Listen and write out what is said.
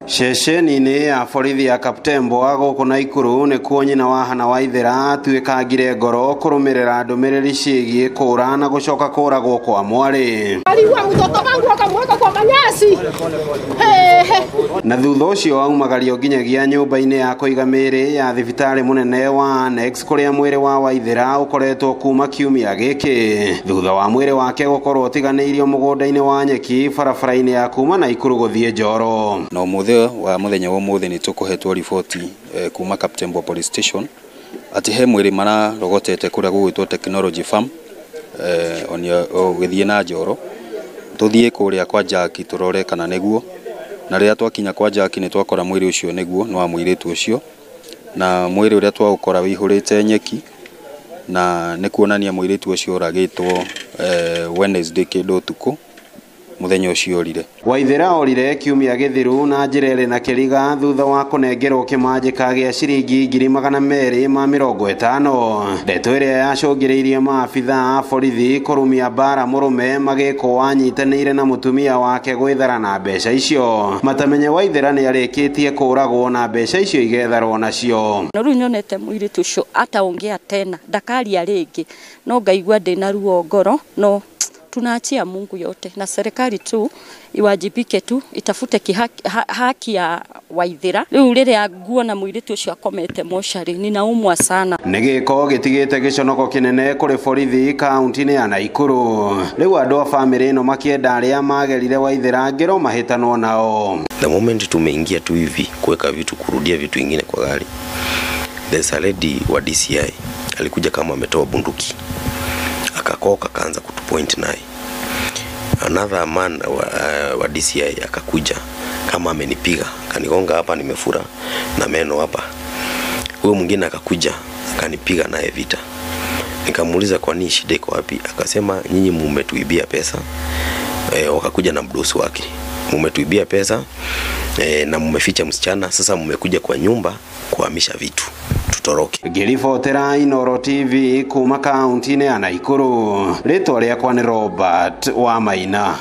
Ceceni-inĩ ya borithi ya Kaptembo gũkũ Naikuru nĩ kuo nyina wa Hannah Waithera atuĩkangire ngoro kũrũmĩrĩra ndũmĩrĩri ciĩgiĩ kũũra na gũcoka kũũragwo kwa mwarĩ. Na thutha ũcio aumagario nginyagia nyũmba-inĩ ya kũiga mĩĩrĩ ya thibitarĩ mũnene wa Annex kũrĩa mwĩrĩ wa Waithera ũkoretwo kuma kiumia gĩkĩ, thutha wa mwĩrĩ wake gũkorwo ũtiganĩirio mũgũnda-inĩ wa nyeki barabara-inĩ ya kuma Naikuru gũthiĩ Njoro. Na ũmũthĩ wa mũthenya wa ũmũthĩ nĩ tũkũhetwo riboti kuma Kaptembo Police Station atĩ he mwĩrĩ mararogotete kũrĩa gũgwĩtwo Technology Farm gũthiĩ na Njoro. Tũthiĩ kũrĩa kwa Jackie tũrore kana nĩguo, na rĩrĩa twakinya kwa Jackie nĩ twakora mwĩrĩ ũcio nĩguo nĩ wa mũirĩtu ũcio, na mwĩrĩ ũrĩa twaũkora wĩihũrĩte nyeki, na nĩ kuonania mũirĩtu ũcio ũragĩtwo Wednesday kĩndũ ũtukũ muthenya ũcio orire. Waithera orire kiumia gĩthiru na njĩra ĩrĩ na kĩriga thutha wa kũnengerwo kĩmanjĩka gĩa ciringi 250,000. Ndeto ĩrĩa yacũngĩrĩirie maabitha a borithi kũrumia mbara mũrũme magĩkwo wanyitanĩire na mũtumia wake gwĩthara na mbeca icio. Matamenye Waithera nĩ arĩkĩtie kũũragwo na mbeca icio igetharwo nacio. No rĩu nyonete mũirĩtu ũcio ataongea tena, ndakaria rĩngĩ, no ngaigua ndĩna ruo ngoro, no tunaachia Mungu yote na serikali tu iwajibike tu itafute haki ya Waithera. Rĩu rĩrĩa nguona mũirĩtu ũcio akomete mocarĩ ninaumwa sana. Nĩ gĩko gĩtigĩte gĩconoko kĩnene kũrĩ borithi kaunti-inĩ ya Naikuru. Rĩu andũ a famĩlĩ ĩno makĩenda arĩa magerire Waithera ngero mahĩtanwo nao. The moment tumeingia tu hivi kuweka vitu, kurudia vitu ingine kwa gari, there's a lady wa DCI alikuja kama ametoa bunduki, akakoka kaanza kutupoint naye. Another man wa DCI akakuja kama amenipiga, kanigonga hapa, nimefura na meno hapa. Huyo mwingine akakuja akanipiga naye vita. Nikamuuliza kwa nini, shida iko wapi? Akasema nyinyi mumetuibia pesa. Wakakuja na mdosi wake, mumetuibia pesa na mumeficha msichana, sasa mumekuja kwa nyumba kuhamisha vitu, tutoroke. Ngĩribotera Inooro TV kuma kaunti-inĩ ya Naikuru. Rĩtwa rĩakwa nĩ Robert Wamaina.